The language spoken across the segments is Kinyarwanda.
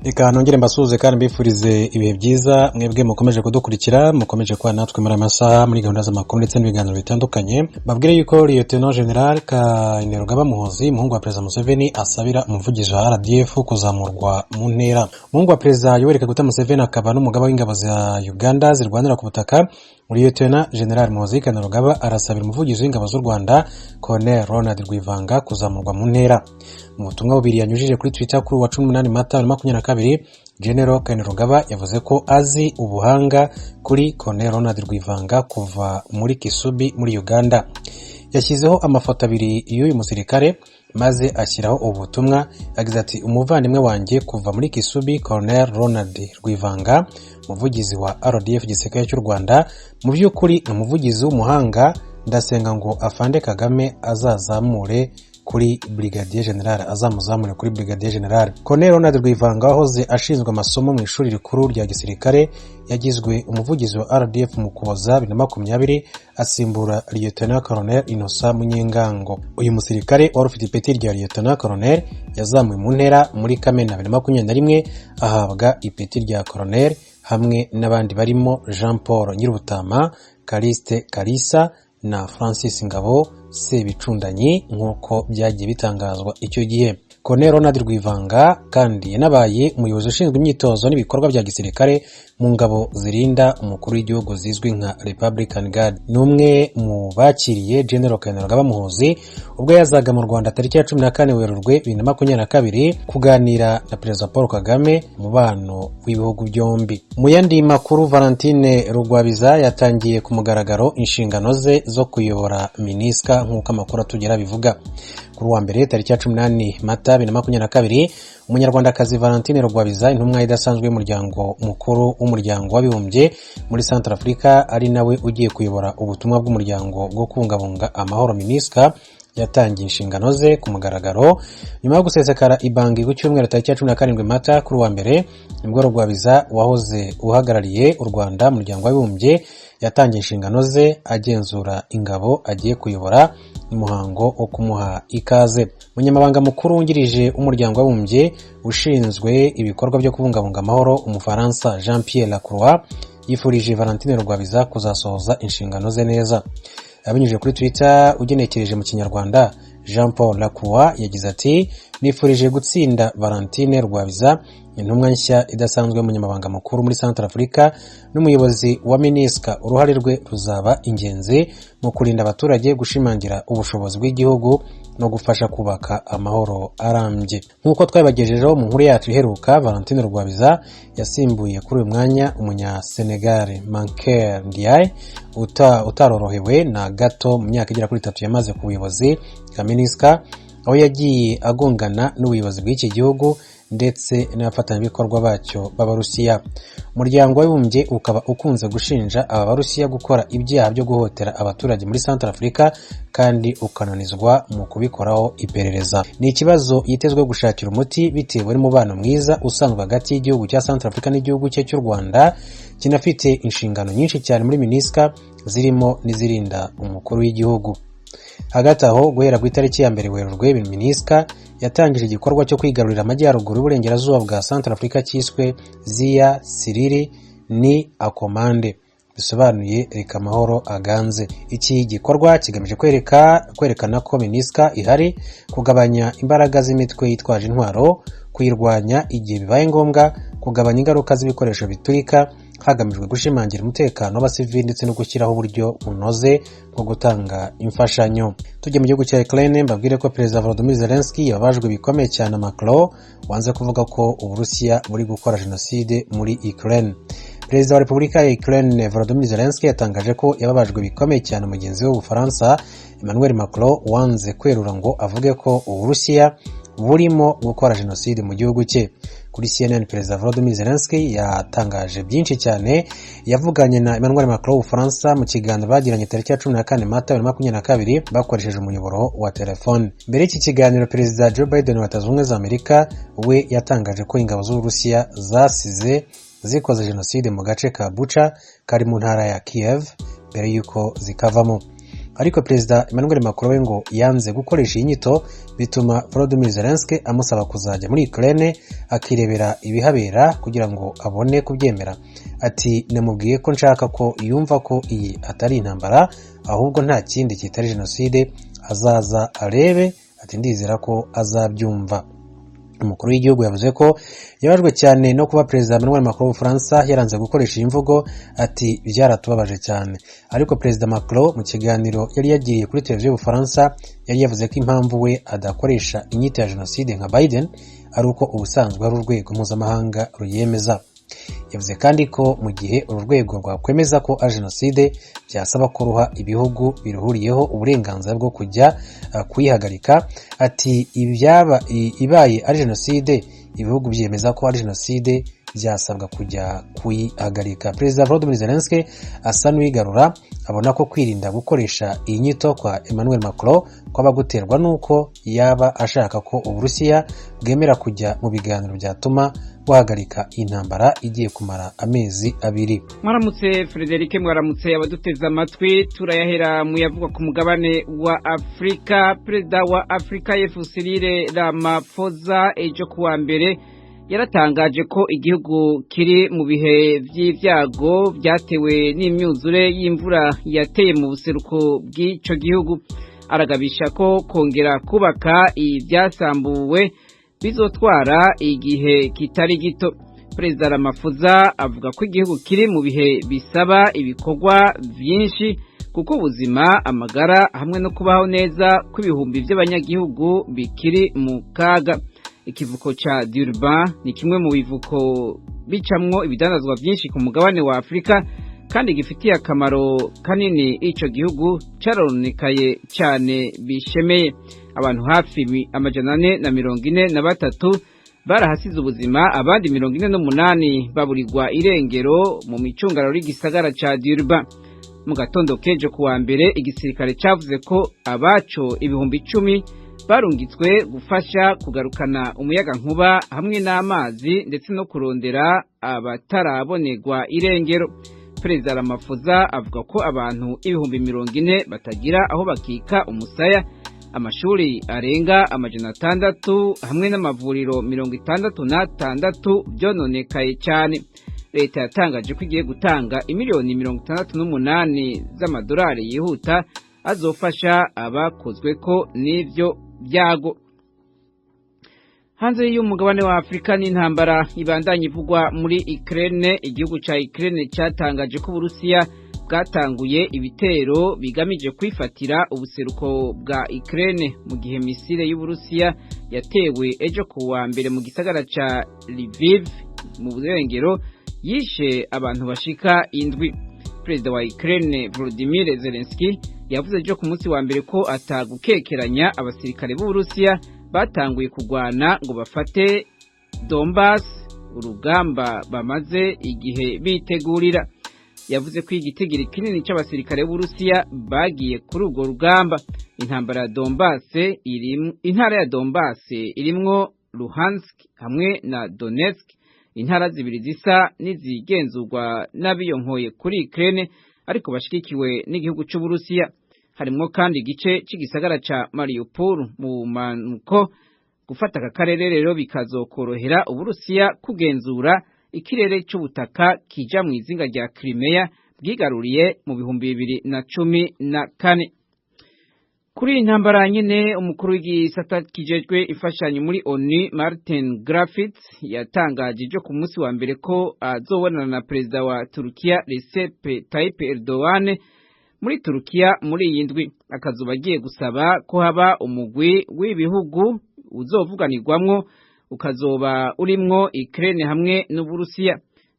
Reka nongere mbasuhuze kandi mbifurize ibihe byiza mwebwe mukomeje kudukurikira, mukomeje kuba natwe muri amasaha muri gahunda z'amakuru ndetse n'ibiganiro bitandukanye. Babwire yuko Lieutenant General Kainerugaba Muhoozi, umuhungu wa Perezida Museveni, asabira umuvugizi wa RDF kuzamurwa mu ntera. Umuhungu wa Perezida Yoweri Kaguta Museveni akaba n'umugaba w'ingabo za Uganda zirwanira ku butaka, Lieutenant General Muhoozi Kainerugaba arasabira umuvugizi w'ingabo z'u Rwanda Colonel Ronald Rwivanga kuzamurwa mu ntera. Mu butumwa bubiri yanyujije kuri Twitter kuri wa 18 Mata 2022, General Kainerugaba yavuze ko azi ubuhanga kuri Colonel Ronald Rwivanga kuva muri Kisubi muri Uganda. Yashyizeho amafoto abiri y'uyu musirikare maze ashyiraho ubutumwa, yagize ati: umuvandimwe wanjye kuva muri Kisubi Colonel Ronald Rwivanga, umuvugizi wa RDF gisirikare cy'u Rwanda, mu by'ukuri ni umuvugizi w'umuhanga, ndasenga ngo afande Kagame azazamure kuri Brigadier General, azamuzamure kuri Brigadier General. Colonel Ronald Rwivanga wahoze ashinzwe amasomo mu ishuri rikuru rya gisirikare yagizwe umuvugizi wa RDF mu Kuboza 2020 asimbura Lieutenant Colonel Innocent Munyengango. Uyu musirikare wari ufite ipeti rya Lieutenant Colonel yazamuwe mu ntera muri Kamena 2021 ahabwa ipeti rya Colonel hamwe n'abandi barimo Jean Paul Nyirubutama, Kaliste Kalisa na Francis Ngabo Sebicundanyi nk'uko byagiye bitangazwa icyo gihe. Colonel Ronald Rwivanga kandi yanabaye umuyobozi ushinzwe imyitozo n'ibikorwa bya gisirikare mu ngabo zirinda umukuru w'igihugu zizwi nka Republican Guard. N'umwe mu bakiriye General Kainerugaba Muhoozi ubwo yazaga mu Rwanda tariki ya 14 Werurwe 2022 kuganira na Perezida Paul Kagame, umubano w'ibihugu byombi. Mu yandi makuru, Valentine Rugwabiza yatangiye ku mugaragaro inshingano ze zo kuyobora MINUSCA nk'uko amakuru atugera bivuga. Kuri wa mbere tariki ya 18 Mata 2022, umunyarwandakazi Valentine Rugwabiza, intumwa idasanzwe y'umuryango mukuru w'umuryango w'abibumbye muri Central Africa, ari nawe ugiye kuyobora ubutumwa bw'umuryango bwo kubungabunga amahoro MINUSCA, yatangiye inshingano ze ku mugaragaro nyuma yo gusesekara ibanga ku cyumweru tariki ya 17 Mata. Kuri wa mbere nibwo Rugwabiza wahoze uhagarariye u Rwanda mu muryango w'abibumbye yatangiye inshingano ze, agenzura ingabo agiye kuyobora umuhango wo kumuha ikaze. Umunyamabanga mukuru wungirije umuryango w'abibumbye ushinzwe ibikorwa byo kubungabunga amahoro, umufaransa Jean Pierre Lacroix, yifurije Valentine Rugwabiza kuzasohoza inshingano ze neza. Abinyujije kuri Twitter ugenekereje mu Kinyarwanda, Jean Paul Lacroix yagize ati: nifurije gutsinda Valentine Rugwabiza, intumwa nshya idasanzwe y'umunyamabanga mukuru muri Central Africa n'umuyobozi wa MINUSCA. Uruhare rwe ruzaba ingenzi mu kurinda abaturage, gushimangira ubushobozi bw'igihugu no gufasha kubaka amahoro arambye. Nk'uko twabagejejeho mu nkuru yacu iheruka, Valentine Rugwabiza yasimbuye kuri uyu mwanya umunya Senegal Mankeur Ndiaye utarorohewe na gato mu myaka igera kuri 3 yamaze ku buyobozi bwa MINUSCA, aho yagiye agongana n'ubuyobozi bw'iki gihugu ndetse n'abafatanyabikorwa bacyo b'Abarusiya. Umuryango w'abibumbye ukaba ukunze gushinja aba Barusiya gukora ibyaha byo guhotera abaturage muri Central Africa kandi ukananizwa mu kubikoraho iperereza. Ni ikibazo yitezwe gushakira umuti bitewe n'umubano mwiza usanzwe hagati y'igihugu cya Central Africa n'igihugu cye cy'u Rwanda, kinafite inshingano nyinshi cyane muri MINUSCA zirimo n'izirinda umukuru w'igihugu. Hagati aho, guhera ku itariki ya 1 Werurwe, MINUSCA yatangije igikorwa cyo kwigarurira amajyaruguru y'uburengerazuba bwa Central Africa cyiswe Zia Siriri ni Akomande, bisobanuye reka amahoro aganze. Iki gikorwa kigamije kwerekana ko MINUSCA ihari kugabanya imbaraga z'imitwe yitwaje intwaro, kuyirwanya igihe bibaye ngombwa, kugabanya ingaruka z'ibikoresho biturika, hagamijwe gushimangira umutekano w'abasivili ndetse no gushyiraho uburyo bunoze bwo gutanga imfashanyo. Tujye mu gihugu cya Ukraine, mbabwire ko Perezida Volodymyr Zelensky yababajwe bikomeye cyane na Macron wanze kuvuga ko Uburusiya buri gukora jenoside muri Ukraine. Perezida wa Repubulika ya Ukraine Volodymyr Zelensky yatangaje ko yababajwe bikomeye cyane mugenzi we w'Ubufaransa Emmanuel Macron wanze kwerura ngo avuge ko Uburusiya burimo gukora jenoside mu gihugu cye. Kuri CNN, Perezida Volodymyr Zelensky yatangaje byinshi cyane. Yavuganye na Emmanuel Macron w'Ubufaransa mu kiganiro bagiranye tariki ya 14 Mata 2022 bakoresheje umuyoboro wa telefone. Mbere y'iki kiganiro, Perezida Joe Biden wa Leta Zunze Ubumwe za Amerika we yatangaje ko ingabo z'Uburusiya zasize zikoze jenoside mu gace ka Bucha kari mu ntara ya Kiev mbere yuko zikavamo. ariko perezida Emmanuel Macron we ngo yanze gukoresha iyi nyito, bituma Volodymyr Zelensky amusaba kuzajya muri Ukraine akirebera ibihabera kugira ngo abone kubyemera. Ati namubwiye ko nshaka ko yumva ko iyi atari intambara ahubwo nta kindi kitari jenoside, azaza arebe. Ati ndizera ko azabyumva. Umukuru w'igihugu yavuze ko yabajwe cyane no kuba perezida Emmanuel Macron w'Ubufaransa yaranze gukoresha iyi mvugo. Ati byaratubabaje cyane, ariko perezida Macron mu kiganiro yari yagiriye kuri televiziyo y'Ubufaransa yari yavuze ko impamvu we adakoresha inyito ya jenoside nka Biden ari uko ubusanzwe ari urwego mpuzamahanga ruyemeza. Yavuze kandi ko mu gihe uru rwego rwakwemeza ko ari jenoside byasaba ko ruha ibihugu biruhuriyeho uburenganzira bwo kujya kuyihagarika. Ati ibaye ari jenoside ibihugu byemeza ko ari jenoside byasabwa kujya kuyihagarika. Perezida Volodymyr Zelensky asa n'uwigarura, abona ko kwirinda gukoresha iyi nyito kwa Emmanuel Macron kwaba guterwa n'uko yaba ashaka ko Uburusiya bwemera kujya mu biganiro byatuma guhagarika intambara igiye kumara amezi 2. Mwaramutse Frederic, mwaramutse abaduteze amatwi. Turayahera mu yavuga ku mugabane wa Afrika. Perezida wa Afrika Cyril Ramaphosa ejo kuwa mbere yaratangaje ko igihugu kiri mu bihe by'ibyago byatewe n'imyuzure y'imvura yateye mu buseruko bw'ico gihugu. Aragabisha ko kongera kubaka ibyasambuwe bizotwara igihe kitari gito. Perezida Ramaphosa avuga ko igihugu kiri mu bihe bisaba ibikorwa byinshi kuko ubuzima, amagara hamwe no kubaho neza kw'ibihumbi by'abanyagihugu bikiri mu kaga. Ikivuko ca Durban ni kimwe mu bivuko bicamwo ibidandazwa byinshi ku mugabane wa Afrika kandi gifitiye akamaro kanini ico gihugu caronekaye cyane bishemeye. Abantu hafi 443 barahasize ubuzima, abandi 48 baburirwa irengero mu micungararo y'igisagara ca Durban. Mu gatondo kejo kuwa mbere igisirikare cavuze ko abaco ibihumbi 10 barungitswe gufasha kugarukana umuyaga nkuba hamwe n'amazi ndetse no kurondera abatarabonerwa irengero. Perezida Ramaphosa avuga ko abantu ibihumbi 40 batagira aho bakika umusaya, amashuri arenga 600 hamwe n'amavuriro 66 byononekaye cyane. Leta yatangaje ko igiye gutanga imiliyoni 68 z'amadolari yihuta azofasha abakozwe ko n'ivyo byago. Hanze y'umugabane wa Afrika n'intambara ibandanye ivugwa muri Ukraine. Igihugu ca Ukraine cyatangaje ko Uburusiya bwatanguye ibitero bigamije kwifatira ubuseruko bwa Ukraine mu gihe misile y'Uburusiya yatewe ejo kuwa mbere mu gisagara ca Lviv mu burengero yishe abantu bashika 7. Perezida wa Ukraine Volodymyr Zelensky yavuze ejo ku munsi wa mbere ko atagukekeranya abasirikare b'Uburusiya batanguye kugwana ngo bafate Donbass, urugamba bamaze igihe bitegurira. Yavuze ko igitigiri kinini cy'abasirikare b'Uburusiya bagiye kuri urwo rugamba. Intambara ya Donbass intara ya Donbass irimwo Luhansk hamwe na Donetsk, intara zibiri zisa n'izigenzurwa n'abiyonkoye kuri Ukraine ariko bashikikiwe n'igihugu cy'Uburusiya. Harimwo kandi igice cy'igisagara ca Mariupol mu manuko. Gufata aka karere rero bikazokorohera Uburusiya kugenzura ikirere cy'ubutaka kija mu izinga rya Crimea bwigaruriye mu 2014. Kuri intambara nyine umukuru w'igisata kijejwe ifashanyo muri ONU Martin Griffiths yatangaje ejo ku munsi wa mbere ko azobonana na perezida wa Turukiya Recep Tayyip Erdogan muri Turukiya muri iyi ndwi. Akazuba agiye gusaba ko haba umugwi w'ibihugu uzovuganirwamwo ukazoba urimwo Ukraine hamwe n'Uburusiya.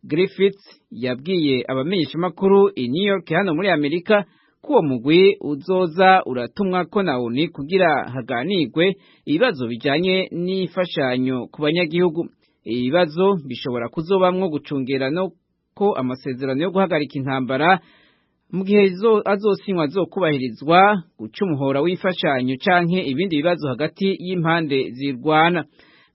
Griffiths yabwiye abamenyeshamakuru i New York hano muri Amerika ko uwo mugwi uzoza uratumwa ko na ONU kugira haganirwe ibibazo bijanye n'ifashanyo ku banyagihugu. Ibibazo bishobora kuzobamwo gucungera no ko amasezerano yo guhagarika intambara mu gihe azosinywa kubahirizwa, guca umuhora w'ifashanyo canke ibindi bibazo hagati y'impande zirwana.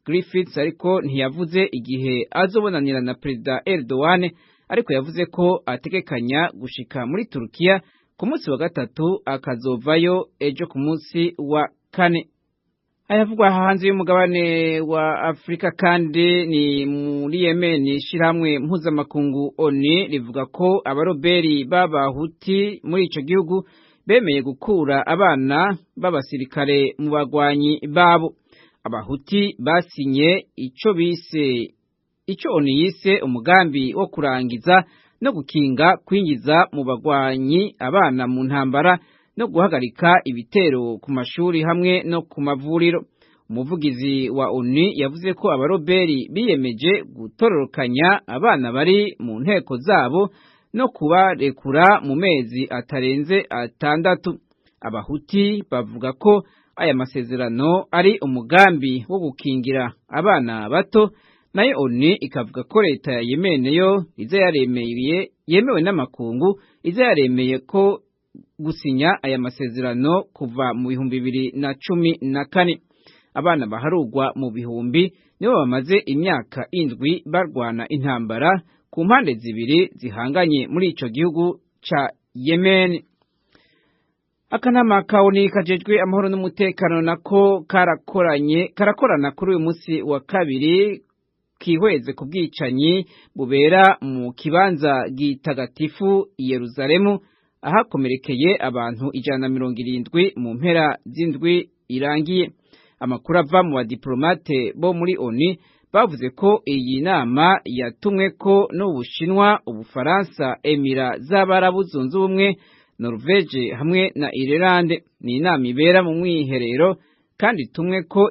Griffiths ariko ntiyavuze igihe azobonanira na perezida Erdogan, ariko yavuze ko ategekanya gushika muri Turukiya ku munsi wa gatatu akazovayo ejo ku munsi wa kane. Ayavugwa hanze y'umugabane wa Afrika kandi ni muri Yemen. Ishirahamwe mpuzamakungu ONU rivuga ko abaroberi b'abahuti muri ico gihugu bemeye gukura abana b'abasirikare mu bagwanyi babo. Abahuti basinye ico ONU yise umugambi wo kurangiza no gukinga kwinjiza mu bagwanyi abana mu ntambara no guhagarika ibitero ku mashuri hamwe no ku mavuriro. Umuvugizi wa ONU yavuze ko abaroberi biyemeje gutororokanya abana bari mu nteko zabo no kubarekura mu mezi atarenze 6. Abahuti bavuga ko aya masezerano ari umugambi wo gukingira abana bato, nayo ONU ikavuga ko leta ya Yemen yo yemewe n'amakungu yaremeye ko gusinya aya masezerano kuva mu 2014. Abana baharugwa mu bihumbi nibo bamaze imyaka 7 barwana intambara ku mpande zibiri zihanganye muri ico gihugu ca Yemen. Akanama ka ONU kajejwe amahoro n'umutekano nako karakorana kuri uyu munsi wa kabiri kihweze ku bwicanyi bubera mu kibanza gitagatifu Yerusalemu ahakomerekeye abantu 170 mu mpera z'indwi irangiye. Amakuru ava mu badiplomate bo muri ONU bavuze ko iyi nama yatumwe ko n'Ubushinwa, Ubufaransa, Emira z'Abarabu Zunze Ubumwe, Norvege hamwe na Ireland. Ni inama ibera mu mwiherero kandi tumwe ko